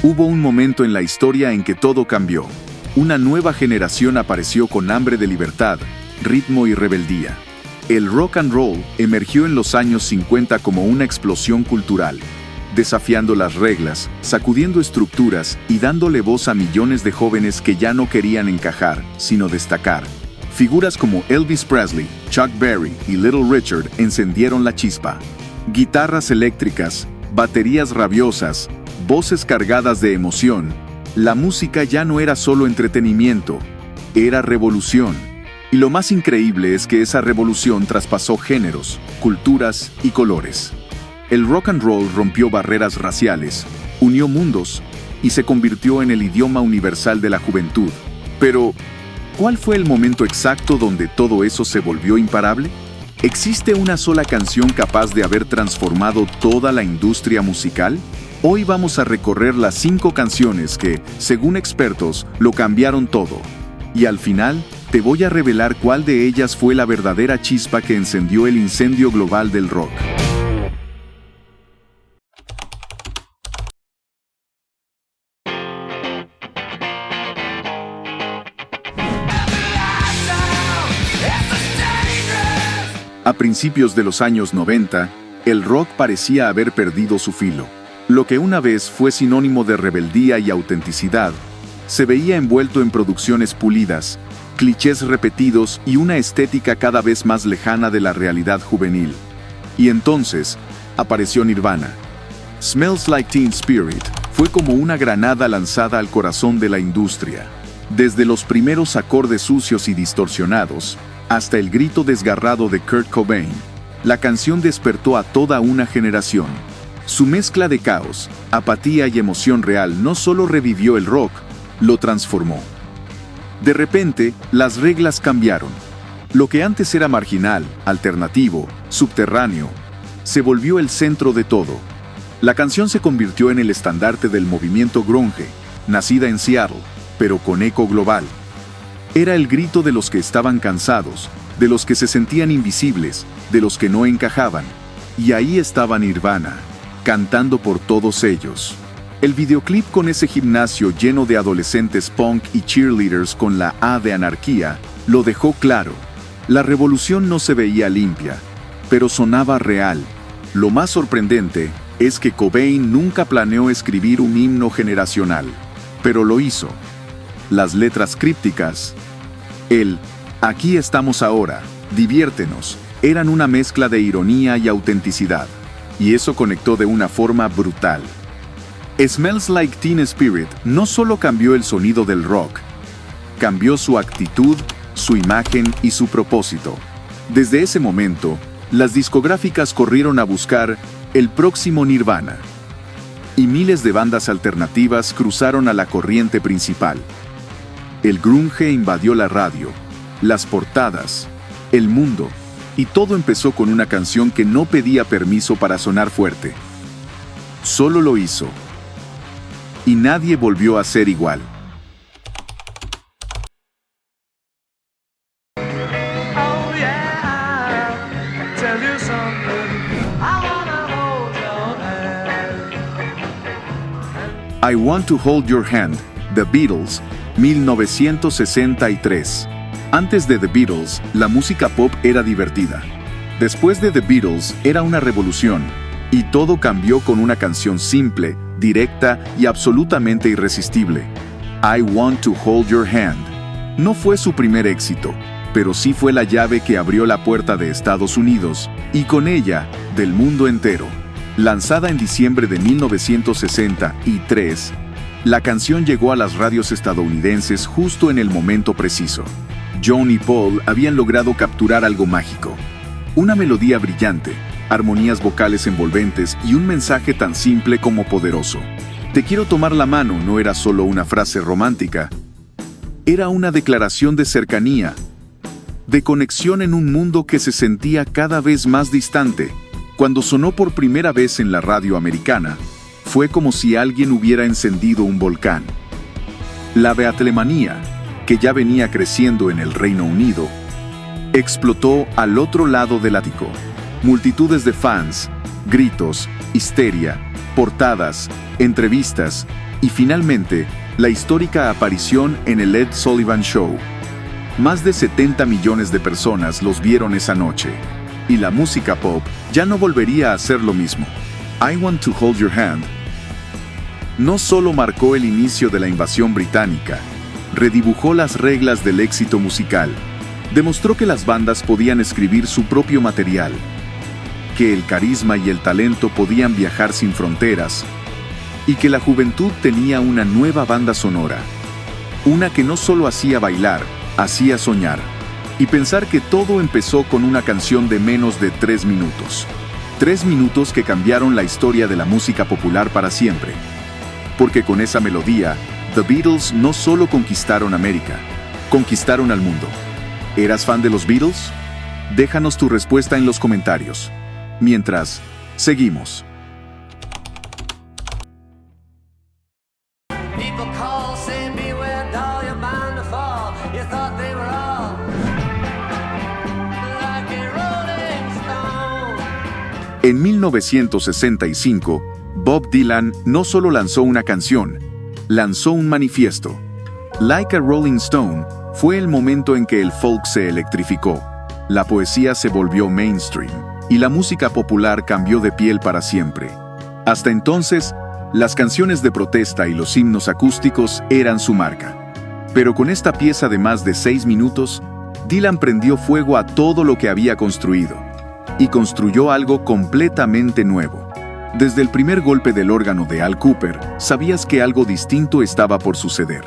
Hubo un momento en la historia en que todo cambió. Una nueva generación apareció con hambre de libertad, ritmo y rebeldía. El rock and roll emergió en los años 50 como una explosión cultural, desafiando las reglas, sacudiendo estructuras y dándole voz a millones de jóvenes que ya no querían encajar, sino destacar. Figuras como Elvis Presley, Chuck Berry y Little Richard encendieron la chispa. Guitarras eléctricas, baterías rabiosas, voces cargadas de emoción. La música ya no era solo entretenimiento, era revolución. Y lo más increíble es que esa revolución traspasó géneros, culturas y colores. El rock and roll rompió barreras raciales, unió mundos y se convirtió en el idioma universal de la juventud. Pero, ¿cuál fue el momento exacto donde todo eso se volvió imparable? ¿Existe una sola canción capaz de haber transformado toda la industria musical? Hoy vamos a recorrer las 5 canciones que, según expertos, lo cambiaron todo. Y al final, te voy a revelar cuál de ellas fue la verdadera chispa que encendió el incendio global del rock. A principios de los años 90, el rock parecía haber perdido su filo. Lo que una vez fue sinónimo de rebeldía y autenticidad, se veía envuelto en producciones pulidas, clichés repetidos y una estética cada vez más lejana de la realidad juvenil. Y entonces, apareció Nirvana. Smells Like Teen Spirit fue como una granada lanzada al corazón de la industria. Desde los primeros acordes sucios y distorsionados, hasta el grito desgarrado de Kurt Cobain, la canción despertó a toda una generación. Su mezcla de caos, apatía y emoción real no solo revivió el rock, lo transformó. De repente, las reglas cambiaron. Lo que antes era marginal, alternativo, subterráneo, se volvió el centro de todo. La canción se convirtió en el estandarte del movimiento grunge, nacida en Seattle, pero con eco global. Era el grito de los que estaban cansados, de los que se sentían invisibles, de los que no encajaban. Y ahí estaba Nirvana, cantando por todos ellos. El videoclip con ese gimnasio lleno de adolescentes punk y cheerleaders con la A de anarquía, lo dejó claro. La revolución no se veía limpia, pero sonaba real. Lo más sorprendente es que Cobain nunca planeó escribir un himno generacional, pero lo hizo. Las letras crípticas, el "aquí estamos ahora, diviértenos", eran una mezcla de ironía y autenticidad, y eso conectó de una forma brutal. Smells Like Teen Spirit no solo cambió el sonido del rock, cambió su actitud, su imagen y su propósito. Desde ese momento, las discográficas corrieron a buscar el próximo Nirvana, y miles de bandas alternativas cruzaron a la corriente principal. El grunge invadió la radio, las portadas, el mundo, y todo empezó con una canción que no pedía permiso para sonar fuerte. Solo lo hizo. Y nadie volvió a ser igual. I Want to Hold Your Hand, The Beatles, 1963. Antes de The Beatles, la música pop era divertida. Después de The Beatles, era una revolución. Y todo cambió con una canción simple, directa y absolutamente irresistible. I Want to Hold Your Hand. No fue su primer éxito, pero sí fue la llave que abrió la puerta de Estados Unidos, y con ella, del mundo entero. Lanzada en diciembre de 1963, la canción llegó a las radios estadounidenses justo en el momento preciso. John y Paul habían logrado capturar algo mágico. Una melodía brillante, armonías vocales envolventes y un mensaje tan simple como poderoso. Te quiero tomar la mano no era solo una frase romántica. Era una declaración de cercanía, de conexión en un mundo que se sentía cada vez más distante. Cuando sonó por primera vez en la radio americana, fue como si alguien hubiera encendido un volcán. La beatlemanía, que ya venía creciendo en el Reino Unido, explotó al otro lado del ático. Multitudes de fans, gritos, histeria, portadas, entrevistas y finalmente la histórica aparición en el Ed Sullivan Show. Más de 70 millones de personas los vieron esa noche, y la música pop ya no volvería a ser lo mismo. I Want to Hold Your Hand no solo marcó el inicio de la invasión británica, redibujó las reglas del éxito musical, demostró que las bandas podían escribir su propio material, que el carisma y el talento podían viajar sin fronteras, y que la juventud tenía una nueva banda sonora, una que no solo hacía bailar, hacía soñar, y pensar que todo empezó con una canción de menos de 3 minutos. 3 minutos que cambiaron la historia de la música popular para siempre. Porque con esa melodía, The Beatles no solo conquistaron América, conquistaron al mundo. ¿Eras fan de los Beatles? Déjanos tu respuesta en los comentarios. Mientras, seguimos. En 1965, Bob Dylan no solo lanzó una canción, lanzó un manifiesto. Like a Rolling Stone fue el momento en que el folk se electrificó, la poesía se volvió mainstream y la música popular cambió de piel para siempre. Hasta entonces, las canciones de protesta y los himnos acústicos eran su marca. Pero con esta pieza de más de 6 minutos, Dylan prendió fuego a todo lo que había construido y construyó algo completamente nuevo. Desde el primer golpe del órgano de Al Kooper, sabías que algo distinto estaba por suceder.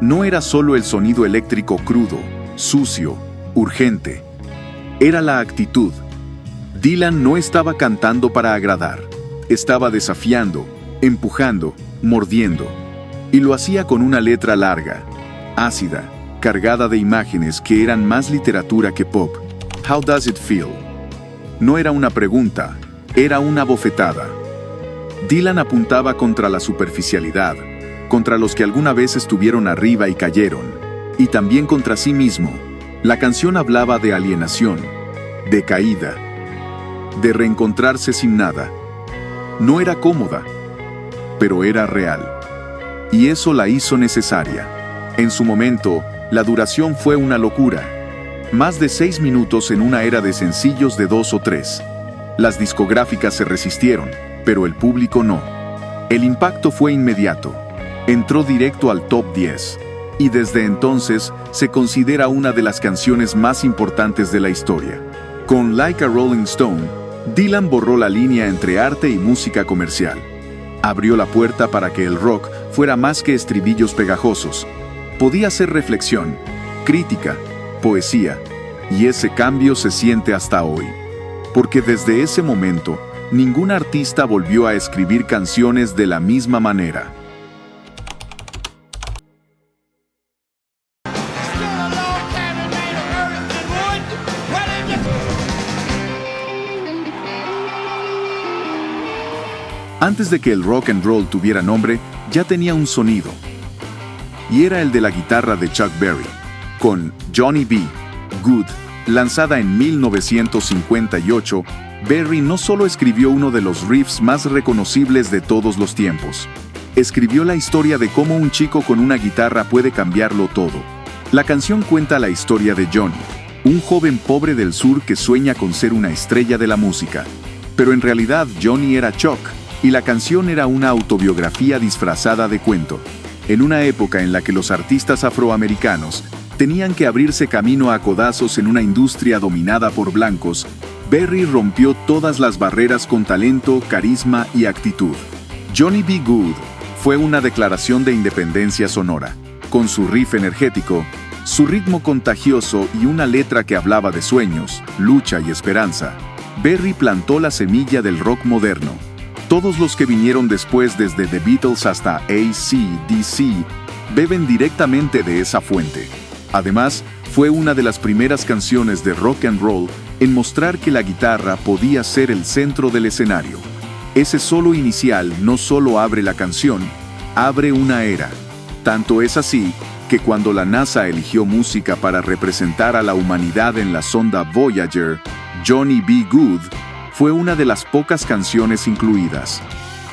No era solo el sonido eléctrico crudo, sucio, urgente. Era la actitud. Dylan no estaba cantando para agradar. Estaba desafiando, empujando, mordiendo. Y lo hacía con una letra larga, ácida, cargada de imágenes que eran más literatura que pop. How does it feel? No era una pregunta, era una bofetada. Dylan apuntaba contra la superficialidad, contra los que alguna vez estuvieron arriba y cayeron, y también contra sí mismo. La canción hablaba de alienación, de caída, de reencontrarse sin nada. No era cómoda, pero era real. Y eso la hizo necesaria. En su momento, la duración fue una locura. Más de 6 minutos en una era de sencillos de 2 o 3. Las discográficas se resistieron, pero el público no. El impacto fue inmediato. Entró directo al top 10. Y desde entonces se considera una de las canciones más importantes de la historia. Con Like a Rolling Stone, Dylan borró la línea entre arte y música comercial. Abrió la puerta para que el rock fuera más que estribillos pegajosos. Podía ser reflexión, crítica, poesía, y ese cambio se siente hasta hoy. Porque desde ese momento, ningún artista volvió a escribir canciones de la misma manera. Antes de que el rock and roll tuviera nombre, ya tenía un sonido. Y era el de la guitarra de Chuck Berry, con Johnny B. Good, lanzada en 1958, Berry no solo escribió uno de los riffs más reconocibles de todos los tiempos. Escribió la historia de cómo un chico con una guitarra puede cambiarlo todo. La canción cuenta la historia de Johnny, un joven pobre del sur que sueña con ser una estrella de la música. Pero en realidad Johnny era Chuck, y la canción era una autobiografía disfrazada de cuento. En una época en la que los artistas afroamericanos tenían que abrirse camino a codazos en una industria dominada por blancos, Berry rompió todas las barreras con talento, carisma y actitud. Johnny B. Good fue una declaración de independencia sonora, con su riff energético, su ritmo contagioso y una letra que hablaba de sueños, lucha y esperanza. Berry plantó la semilla del rock moderno. Todos los que vinieron después, desde The Beatles hasta AC/DC, beben directamente de esa fuente. Además, fue una de las primeras canciones de rock and roll en mostrar que la guitarra podía ser el centro del escenario. Ese solo inicial no solo abre la canción, abre una era. Tanto es así que cuando la NASA eligió música para representar a la humanidad en la sonda Voyager, Johnny B. Good fue una de las pocas canciones incluidas.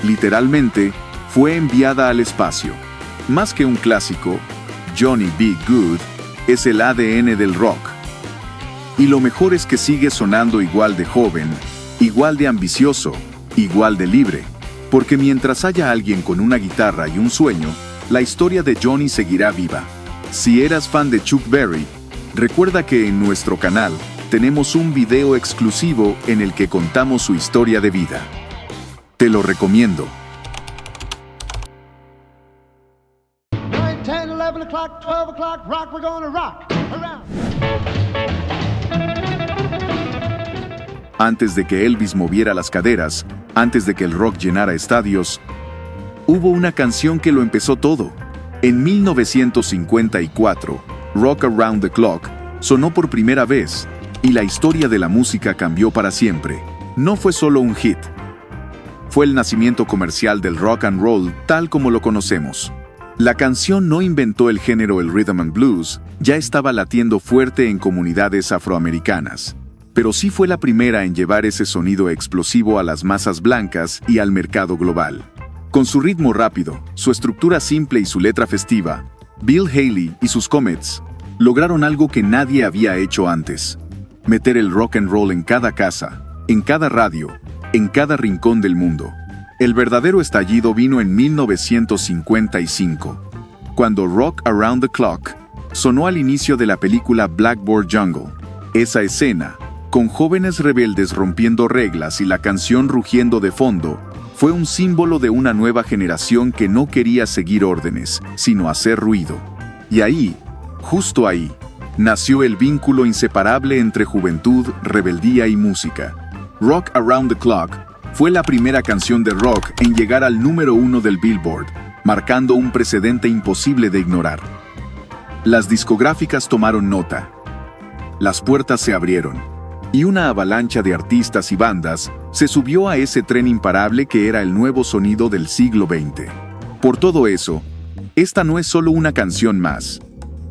Literalmente, fue enviada al espacio. Más que un clásico, Johnny B. Good es el ADN del rock. Y lo mejor es que sigue sonando igual de joven, igual de ambicioso, igual de libre. Porque mientras haya alguien con una guitarra y un sueño, la historia de Johnny seguirá viva. Si eras fan de Chuck Berry, recuerda que en nuestro canal tenemos un video exclusivo en el que contamos su historia de vida. Te lo recomiendo. 9, 10, 11 o'clock, 12 o'clock, rock, we're gonna rock around. Antes de que Elvis moviera las caderas, antes de que el rock llenara estadios, hubo una canción que lo empezó todo. En 1954, Rock Around the Clock sonó por primera vez, y la historia de la música cambió para siempre. No fue solo un hit. Fue el nacimiento comercial del rock and roll tal como lo conocemos. La canción no inventó el género el rhythm and blues, ya estaba latiendo fuerte en comunidades afroamericanas. Pero sí fue la primera en llevar ese sonido explosivo a las masas blancas y al mercado global. Con su ritmo rápido, su estructura simple y su letra festiva, Bill Haley y sus Comets lograron algo que nadie había hecho antes: meter el rock and roll en cada casa, en cada radio, en cada rincón del mundo. El verdadero estallido vino en 1955, cuando Rock Around the Clock sonó al inicio de la película Blackboard Jungle. Esa escena, con jóvenes rebeldes rompiendo reglas y la canción rugiendo de fondo, fue un símbolo de una nueva generación que no quería seguir órdenes, sino hacer ruido. Y ahí, justo ahí, nació el vínculo inseparable entre juventud, rebeldía y música. Rock Around the Clock fue la primera canción de rock en llegar al número 1 del Billboard, marcando un precedente imposible de ignorar. Las discográficas tomaron nota. Las puertas se abrieron, y una avalancha de artistas y bandas se subió a ese tren imparable que era el nuevo sonido del siglo XX. Por todo eso, esta no es solo una canción más.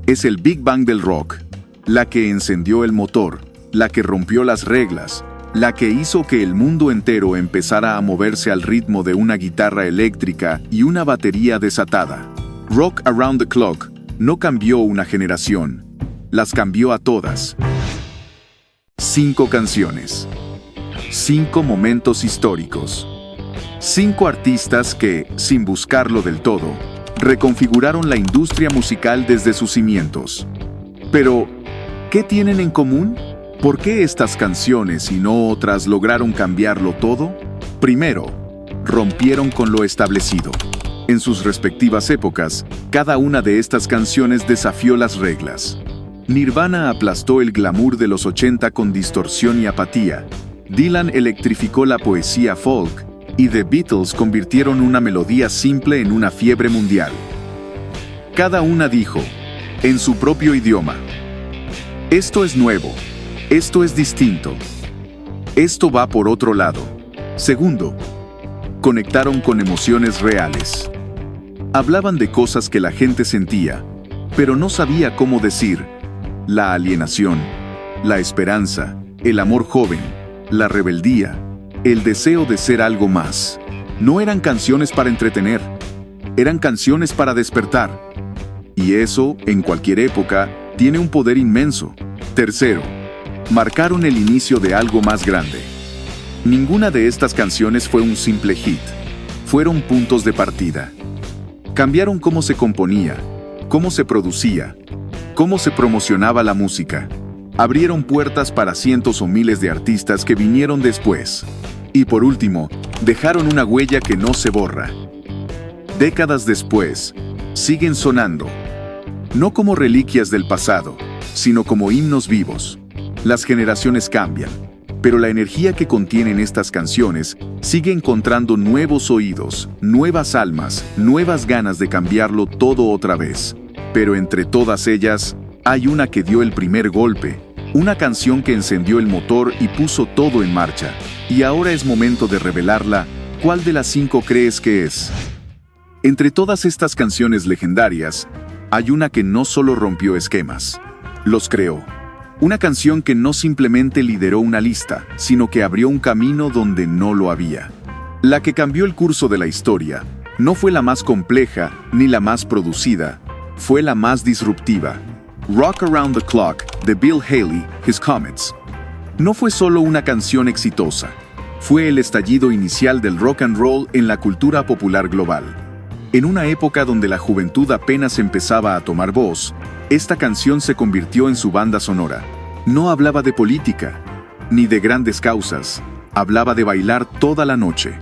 Es el Big Bang del rock, la que encendió el motor, la que rompió las reglas, la que hizo que el mundo entero empezara a moverse al ritmo de una guitarra eléctrica y una batería desatada. Rock Around the Clock no cambió una generación, las cambió a todas. 5 canciones, 5 momentos históricos, 5 artistas que, sin buscarlo del todo, reconfiguraron la industria musical desde sus cimientos. Pero, ¿qué tienen en común? ¿Por qué estas canciones y no otras lograron cambiarlo todo? Primero, rompieron con lo establecido. En sus respectivas épocas, cada una de estas canciones desafió las reglas. Nirvana aplastó el glamour de los 80 con distorsión y apatía. Dylan electrificó la poesía folk, y The Beatles convirtieron una melodía simple en una fiebre mundial. Cada una dijo, en su propio idioma: esto es nuevo, esto es distinto, esto va por otro lado. Segundo, conectaron con emociones reales. Hablaban de cosas que la gente sentía, pero no sabía cómo decir: la alienación, la esperanza, el amor joven, la rebeldía, el deseo de ser algo más. No eran canciones para entretener, eran canciones para despertar. Y eso, en cualquier época, tiene un poder inmenso. Tercero, marcaron el inicio de algo más grande. Ninguna de estas canciones fue un simple hit, fueron puntos de partida. Cambiaron cómo se componía, cómo se producía, cómo se promocionaba la música. Abrieron puertas para cientos o miles de artistas que vinieron después. Y por último, dejaron una huella que no se borra. Décadas después, siguen sonando. No como reliquias del pasado, sino como himnos vivos. Las generaciones cambian, pero la energía que contienen estas canciones sigue encontrando nuevos oídos, nuevas almas, nuevas ganas de cambiarlo todo otra vez. Pero entre todas ellas, hay una que dio el primer golpe, una canción que encendió el motor y puso todo en marcha. Y ahora es momento de revelarla. ¿Cuál de las 5 crees que es? Entre todas estas canciones legendarias, hay una que no solo rompió esquemas, los creó. Una canción que no simplemente lideró una lista, sino que abrió un camino donde no lo había. La que cambió el curso de la historia no fue la más compleja ni la más producida, fue la más disruptiva. Rock Around the Clock, de Bill Haley, His Comets. No fue solo una canción exitosa, fue el estallido inicial del rock and roll en la cultura popular global. En una época donde la juventud apenas empezaba a tomar voz, esta canción se convirtió en su banda sonora. No hablaba de política, ni de grandes causas, hablaba de bailar toda la noche.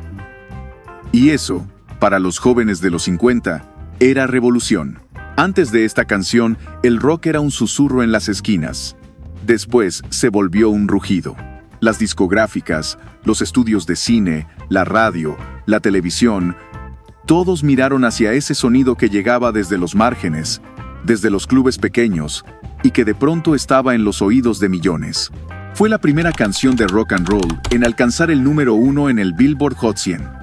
Y eso, para los jóvenes de los 50, era revolución. Antes de esta canción, el rock era un susurro en las esquinas. Después se volvió un rugido. Las discográficas, los estudios de cine, la radio, la televisión, todos miraron hacia ese sonido que llegaba desde los márgenes, desde los clubes pequeños, y que de pronto estaba en los oídos de millones. Fue la primera canción de rock and roll en alcanzar el número 1 en el Billboard Hot 100.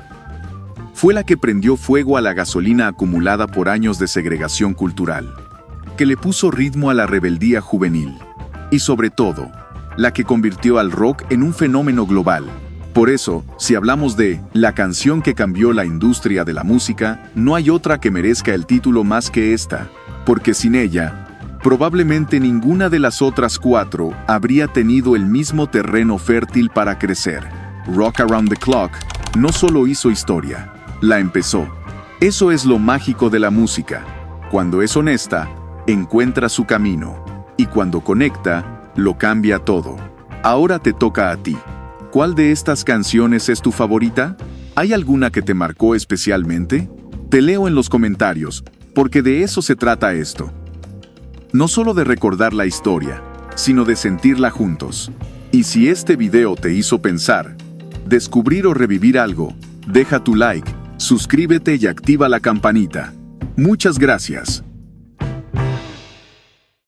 Fue la que prendió fuego a la gasolina acumulada por años de segregación cultural, que le puso ritmo a la rebeldía juvenil, y sobre todo, la que convirtió al rock en un fenómeno global. Por eso, si hablamos de la canción que cambió la industria de la música, no hay otra que merezca el título más que esta, porque sin ella, probablemente ninguna de las otras 4 habría tenido el mismo terreno fértil para crecer. Rock Around the Clock no solo hizo historia, la empezó. Eso es lo mágico de la música. Cuando es honesta, encuentra su camino. Y cuando conecta, lo cambia todo. Ahora te toca a ti. ¿Cuál de estas canciones es tu favorita? ¿Hay alguna que te marcó especialmente? Te leo en los comentarios, porque de eso se trata esto. No solo de recordar la historia, sino de sentirla juntos. Y si este video te hizo pensar, descubrir o revivir algo, deja tu like, suscríbete y activa la campanita. Muchas gracias.